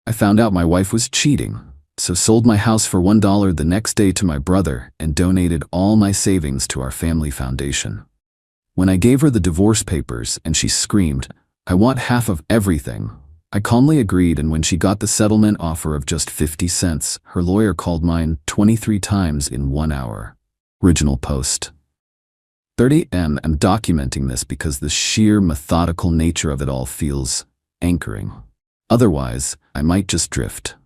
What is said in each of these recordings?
I found out my wife was cheating, so sold my house for $1 the next day to my brother and donated all my savings to our family foundation. When I gave her the divorce papers and she screamed, "I want half of everything," I calmly agreed, and when she got the settlement offer of just 50 cents, her lawyer called mine 23 times in 1 hour. Original post. 30M. I'm documenting this because the sheer methodical nature of it all feels anchoring. Otherwise, I might just drift.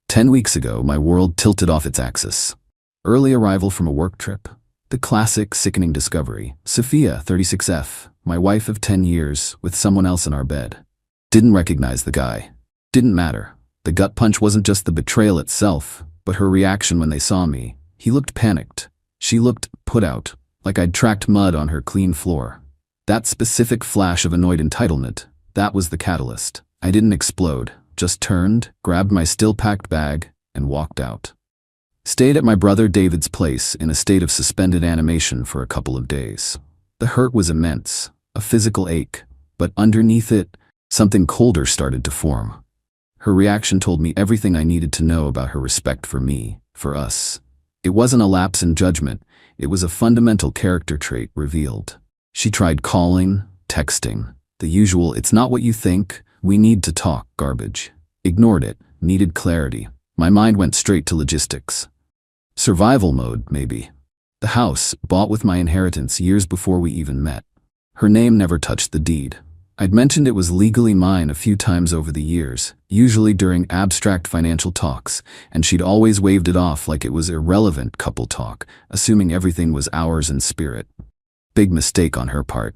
10 weeks ago, my world tilted off its axis. Early arrival from a work trip. The classic sickening discovery. Sophia, 36F, my wife of 10 years, with someone else in our bed. Didn't recognize the guy. Didn't matter. The gut punch wasn't just the betrayal itself, but her reaction when they saw me. He looked panicked. She looked put out, like I'd tracked mud on her clean floor. That specific flash of annoyed entitlement, that was the catalyst. I didn't explode, just turned, grabbed my still-packed bag, and walked out. Stayed at my brother David's place in a state of suspended animation for a couple of days. The hurt was immense, a physical ache, but underneath it, something colder started to form. Her reaction told me everything I needed to know about her respect for me, for us. It wasn't a lapse in judgment, it was a fundamental character trait revealed. She tried calling, texting, the usual "it's not what you think, we need to talk" garbage. Ignored it, needed clarity. My mind went straight to logistics. Survival mode, maybe. The house, bought with my inheritance years before we even met. Her name never touched the deed. I'd mentioned it was legally mine a few times over the years, usually during abstract financial talks, and she'd always waved it off like it was irrelevant couple talk, assuming everything was ours in spirit. Big mistake on her part.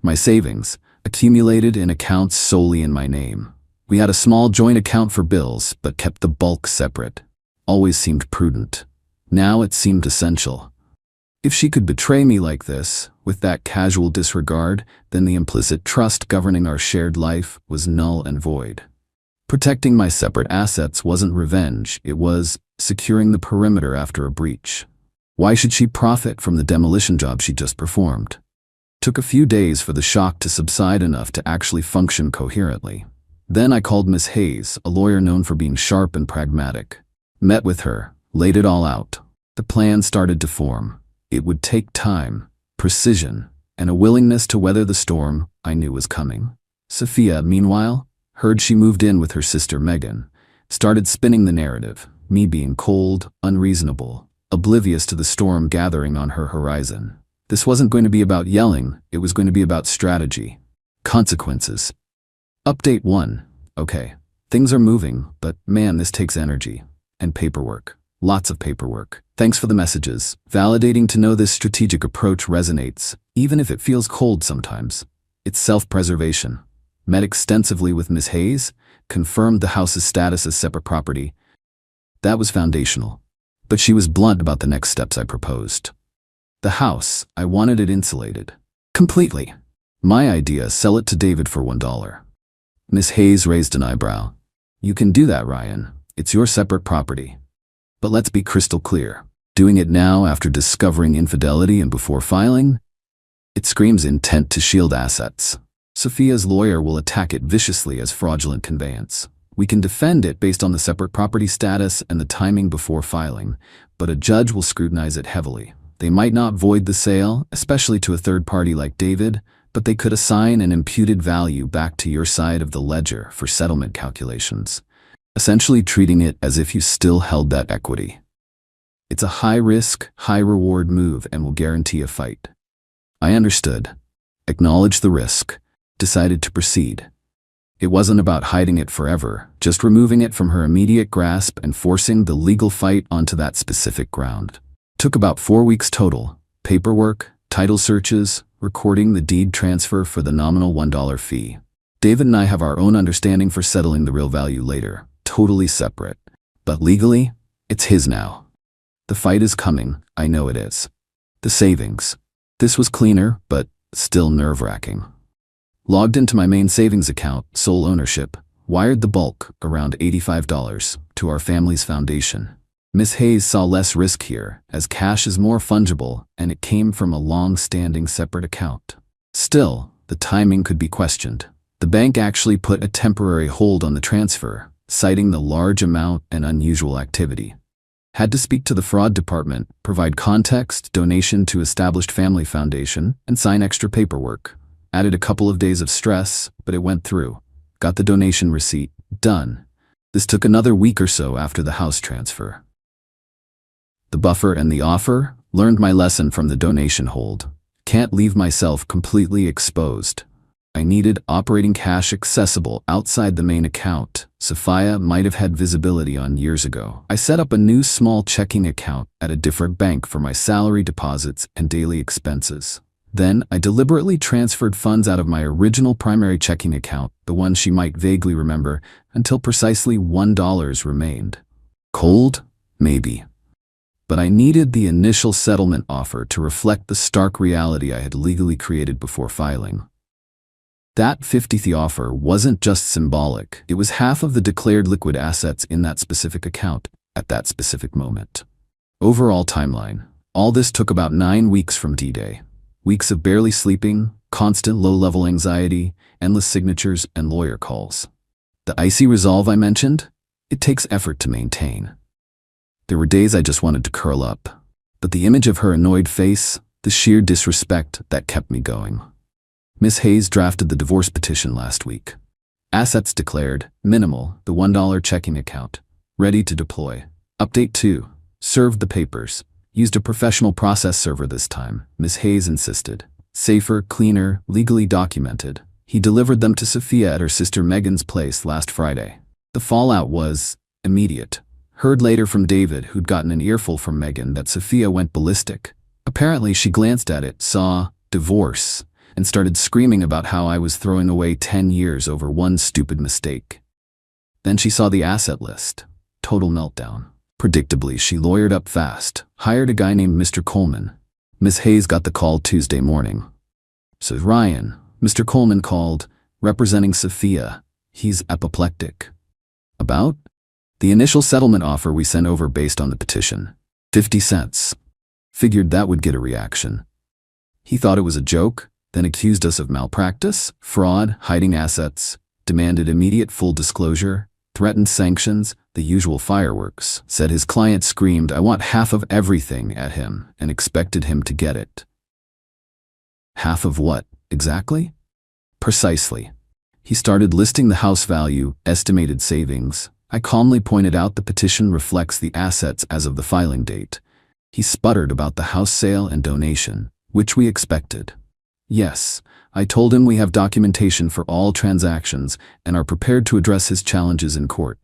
My savings, accumulated in accounts solely in my name. We had a small joint account for bills, but kept the bulk separate. Always seemed prudent. Now it seemed essential. If she could betray me like this, with that casual disregard, then the implicit trust governing our shared life was null and void. Protecting my separate assets wasn't revenge, it was securing the perimeter after a breach. Why should she profit from the demolition job she just performed? Took a few days for the shock to subside enough to actually function coherently. Then I called Miss Hayes, a lawyer known for being sharp and pragmatic. Met with her, laid it all out. The plan started to form. It would take time, precision, and a willingness to weather the storm I knew was coming. Sophia, meanwhile, heard she moved in with her sister Megan, started spinning the narrative, me being cold, unreasonable, oblivious to the storm gathering on her horizon. This wasn't going to be about yelling, it was going to be about strategy. Consequences. Update 1. Okay, things are moving, but man, this takes energy. And paperwork. Lots of paperwork. Thanks for the messages. Validating to know this strategic approach resonates, even if it feels cold sometimes. It's self-preservation. Met extensively with Ms. Hayes, confirmed the house's status as separate property. That was foundational. But she was blunt about the next steps I proposed. The house, I wanted it insulated. Completely. My idea, sell it to David for $1. Ms. Hayes raised an eyebrow. You can do that, Ryan. It's your separate property. But let's be crystal clear. Doing it now after discovering infidelity and before filing? It screams intent to shield assets. Sophia's lawyer will attack it viciously as fraudulent conveyance. We can defend it based on the separate property status and the timing before filing, but a judge will scrutinize it heavily. They might not void the sale, especially to a third party like David, but they could assign an imputed value back to your side of the ledger for settlement calculations, essentially treating it as if you still held that equity. It's a high-risk, high-reward move and will guarantee a fight. I understood, acknowledged the risk, decided to proceed. It wasn't about hiding it forever, just removing it from her immediate grasp and forcing the legal fight onto that specific ground. Took about 4 weeks total: paperwork, title searches, recording the deed transfer for the nominal $1 fee. David and I have our own understanding for settling the real value later, totally separate. But legally, it's his now. The fight is coming, I know it is. The savings. This was cleaner, but still nerve-wracking. Logged into my main savings account, sole ownership, wired the bulk, around $85, to our family's foundation. Miss Hayes saw less risk here, as cash is more fungible and it came from a long-standing separate account. Still, the timing could be questioned. The bank actually put a temporary hold on the transfer, citing the large amount and unusual activity. Had to speak to the fraud department, provide context, donation to established family foundation, and sign extra paperwork. Added a couple of days of stress, but it went through. Got the donation receipt. Done. This took another week or so after the house transfer. The buffer and the offer? Learned my lesson from the donation hold. Can't leave myself completely exposed. I needed operating cash accessible outside the main account. Sophia might have had visibility on years ago. I set up a new small checking account at a different bank for my salary deposits and daily expenses. Then I deliberately transferred funds out of my original primary checking account, the one she might vaguely remember, until precisely $1 remained. Cold? Maybe. But I needed the initial settlement offer to reflect the stark reality I had legally created before filing. That 50th offer wasn't just symbolic, it was half of the declared liquid assets in that specific account at that specific moment. Overall timeline. All this took about 9 weeks from D-Day. Weeks of barely sleeping, constant low-level anxiety, endless signatures, and lawyer calls. The icy resolve I mentioned? It takes effort to maintain. There were days I just wanted to curl up, but the image of her annoyed face, the sheer disrespect, that kept me going. Miss Hayes drafted the divorce petition last week. Assets declared, minimal, the $1 checking account, ready to deploy. Update 2, served the papers. Used a professional process server this time, Miss Hayes insisted. Safer, cleaner, legally documented. He delivered them to Sophia at her sister Megan's place last Friday. The fallout was immediate. Heard later from David, who'd gotten an earful from Megan, that Sophia went ballistic. Apparently she glanced at it, saw divorce, and started screaming about how I was throwing away 10 years over one stupid mistake. Then she saw the asset list. Total meltdown. Predictably, she lawyered up fast, hired a guy named Mr. Coleman. Miss Hayes got the call Tuesday morning. So Ryan, Mr. Coleman called, representing Sophia. He's apoplectic. About? The initial settlement offer we sent over based on the petition. 50 cents. Figured that would get a reaction. He thought it was a joke, then accused us of malpractice, fraud, hiding assets, demanded immediate full disclosure, threatened sanctions, the usual fireworks, said his client screamed, "I want half of everything" at him, and expected him to get it. Half of what, exactly? Precisely. He started listing the house value, estimated savings. I calmly pointed out the petition reflects the assets as of the filing date. He sputtered about the house sale and donation, which we expected. Yes, I told him we have documentation for all transactions and are prepared to address his challenges in court.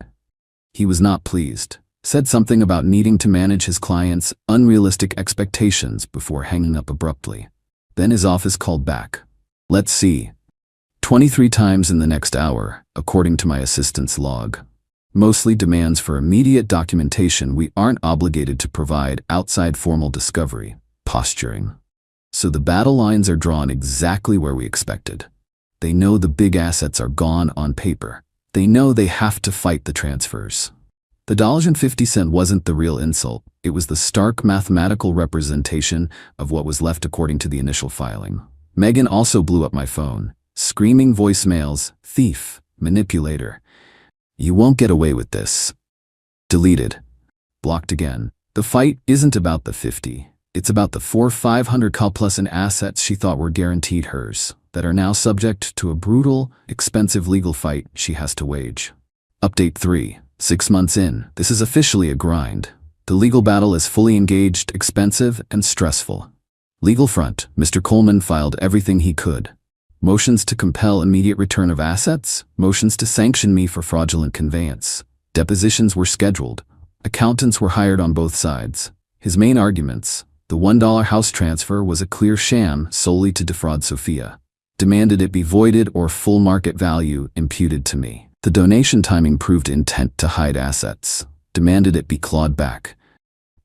He was not pleased, said something about needing to manage his client's unrealistic expectations before hanging up abruptly. Then his office called back. Let's see. 23 times in the next hour, according to my assistant's log. Mostly demands for immediate documentation we aren't obligated to provide outside formal discovery, posturing. So the battle lines are drawn exactly where we expected. They know the big assets are gone on paper. They know they have to fight the transfers. The $1.50 wasn't the real insult. It was the stark mathematical representation of what was left according to the initial filing. Megan also blew up my phone, screaming voicemails, thief, manipulator. You won't get away with this. Deleted. Blocked again. The fight isn't about the 50. It's about the $400,500 plus in assets she thought were guaranteed hers, that are now subject to a brutal, expensive legal fight she has to wage. Update 3. 6 months in, this is officially a grind. The legal battle is fully engaged, expensive, and stressful. Legal front, Mr. Coleman filed everything he could. Motions to compel immediate return of assets, motions to sanction me for fraudulent conveyance. Depositions were scheduled. Accountants were hired on both sides. His main arguments: the $1 house transfer was a clear sham solely to defraud Sophia. Demanded it be voided or full market value imputed to me. The donation timing proved intent to hide assets. Demanded it be clawed back.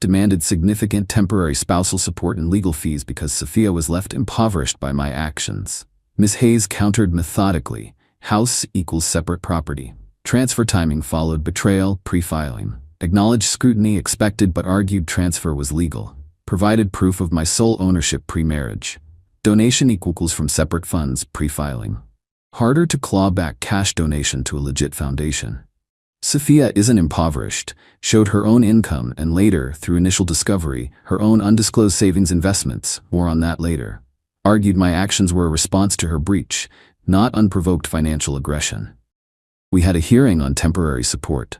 Demanded significant temporary spousal support and legal fees because Sophia was left impoverished by my actions. Ms. Hayes countered methodically. House equals separate property. Transfer timing followed betrayal, pre-filing. Acknowledged scrutiny expected but argued transfer was legal. Provided proof of my sole ownership pre-marriage. Donation equals from separate funds, pre-filing. Harder to claw back cash donation to a legit foundation. Sophia isn't impoverished, showed her own income and later, through initial discovery, her own undisclosed savings investments, more on that later. Argued my actions were a response to her breach, not unprovoked financial aggression. We had a hearing on temporary support.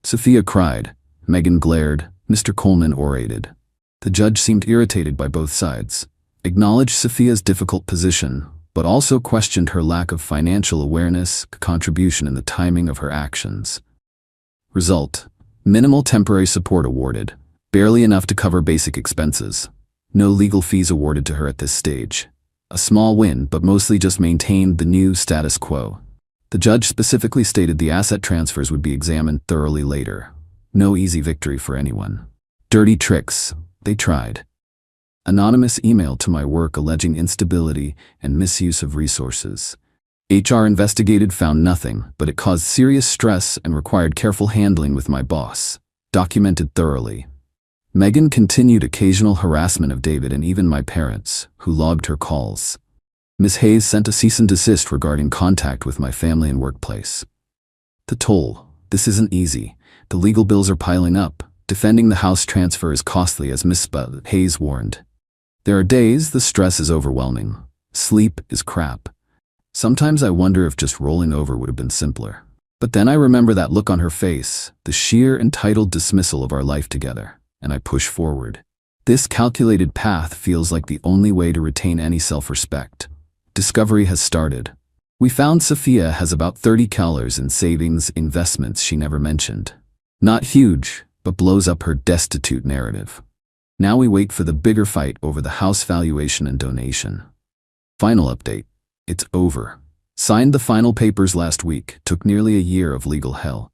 Sophia cried. Megan glared. Mr. Coleman orated. The judge seemed irritated by both sides, acknowledged Sophia's difficult position, but also questioned her lack of financial awareness, contribution, and the timing of her actions. Result: minimal temporary support awarded, barely enough to cover basic expenses. No legal fees awarded to her at this stage. A small win, but mostly just maintained the new status quo. The judge specifically stated the asset transfers would be examined thoroughly later. No easy victory for anyone. Dirty tricks. They tried. Anonymous email to my work alleging instability and misuse of resources. HR investigated, found nothing, but it caused serious stress and required careful handling with my boss. Documented thoroughly. Megan continued occasional harassment of David and even my parents, who logged her calls. Ms. Hayes sent a cease and desist regarding contact with my family and workplace. The toll. This isn't easy. The legal bills are piling up. Defending the house transfer is costly, as Ms. Hayes warned. There are days the stress is overwhelming. Sleep is crap. Sometimes I wonder if just rolling over would have been simpler. But then I remember that look on her face, the sheer entitled dismissal of our life together, and I push forward. This calculated path feels like the only way to retain any self-respect. Discovery has started. We found Sophia has about $30,000 in savings investments she never mentioned. Not huge, but blows up her destitute narrative. Now we wait for the bigger fight over the house valuation and donation. Final update. It's over. Signed the final papers last week. Took nearly a year of legal hell.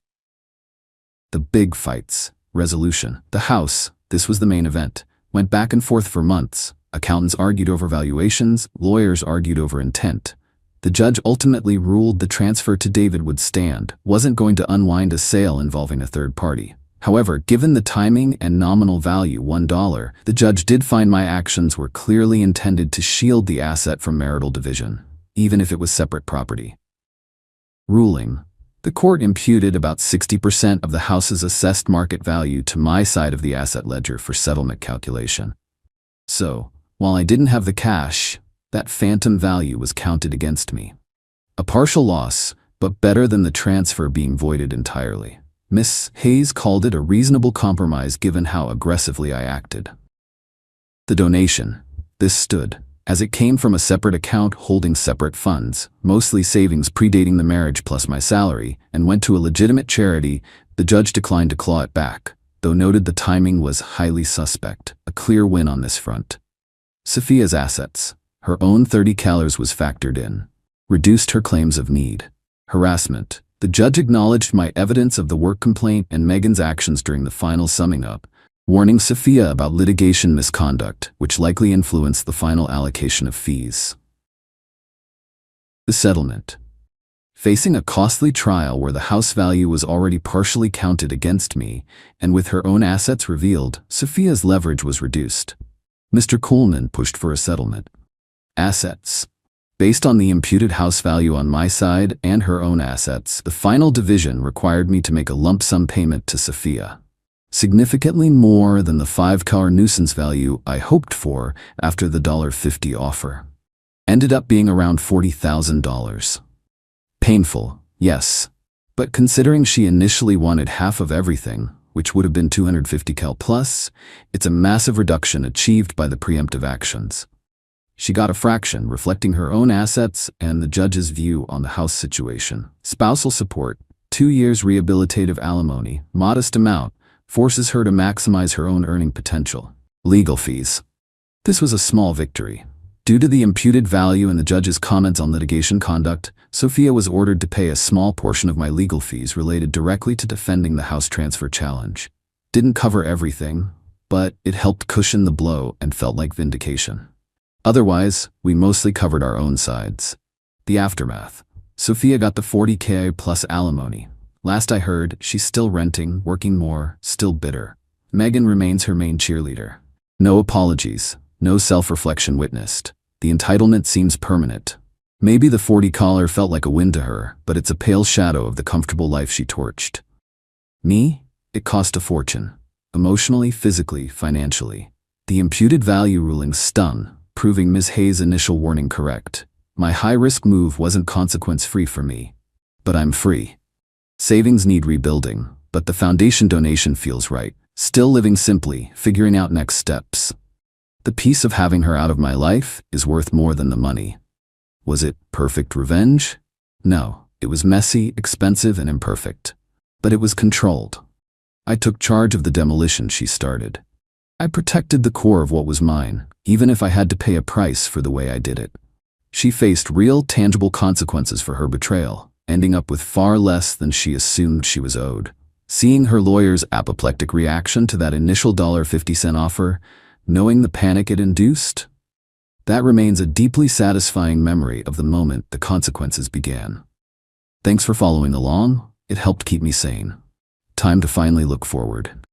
The big fights. Resolution. The house, this was the main event, went back and forth for months. Accountants argued over valuations, lawyers argued over intent. The judge ultimately ruled the transfer to David would stand, wasn't going to unwind a sale involving a third party. However, given the timing and nominal value, $1, the judge did find my actions were clearly intended to shield the asset from marital division, even if it was separate property. Ruling. The court imputed about 60% of the house's assessed market value to my side of the asset ledger for settlement calculation. So, while I didn't have the cash, that phantom value was counted against me. A partial loss, but better than the transfer being voided entirely. Miss Hayes called it a reasonable compromise given how aggressively I acted. The donation. This stood, as it came from a separate account holding separate funds, mostly savings predating the marriage plus my salary, and went to a legitimate charity. The judge declined to claw it back, though noted the timing was highly suspect. A clear win on this front. Sophia's assets. Her own $30,000 was factored in. Reduced her claims of need. Harassment. The judge acknowledged my evidence of the work complaint and Megan's actions during the final summing up, warning Sophia about litigation misconduct, which likely influenced the final allocation of fees. The settlement. Facing a costly trial where the house value was already partially counted against me, and with her own assets revealed, Sophia's leverage was reduced. Mr. Coleman pushed for a settlement. Assets. Based on the imputed house value on my side and her own assets, the final division required me to make a lump sum payment to Sophia. Significantly more than the $5,000 nuisance value I hoped for after the $50 offer. Ended up being around $40,000. Painful, yes. But considering she initially wanted half of everything, which would have been $250,000 plus, it's a massive reduction achieved by the preemptive actions. She got a fraction, reflecting her own assets and the judge's view on the house situation. Spousal support, 2 years rehabilitative alimony, modest amount, forces her to maximize her own earning potential. Legal fees. This was a small victory. Due to the imputed value and the judge's comments on litigation conduct, Sophia was ordered to pay a small portion of my legal fees related directly to defending the house transfer challenge. Didn't cover everything, but it helped cushion the blow and felt like vindication. Otherwise, we mostly covered our own sides. The aftermath. Sophia got the $40,000 plus alimony. Last I heard, she's still renting, working more, still bitter. Megan remains her main cheerleader. No apologies, no self-reflection witnessed. The entitlement seems permanent. Maybe the $40,000 felt like a win to her, but it's a pale shadow of the comfortable life she torched. Me? It cost a fortune. Emotionally, physically, financially. The imputed value ruling stung, proving Ms. Hayes' initial warning correct. My high-risk move wasn't consequence-free for me. But I'm free. Savings need rebuilding, but the foundation donation feels right. Still living simply, figuring out next steps. The peace of having her out of my life is worth more than the money. Was it perfect revenge? No, it was messy, expensive, and imperfect. But it was controlled. I took charge of the demolition she started. I protected the core of what was mine, even if I had to pay a price for the way I did it. She faced real, tangible consequences for her betrayal, ending up with far less than she assumed she was owed. Seeing her lawyer's apoplectic reaction to that initial $1.50 offer, knowing the panic it induced, that remains a deeply satisfying memory of the moment the consequences began. Thanks for following along. It helped keep me sane. Time to finally look forward.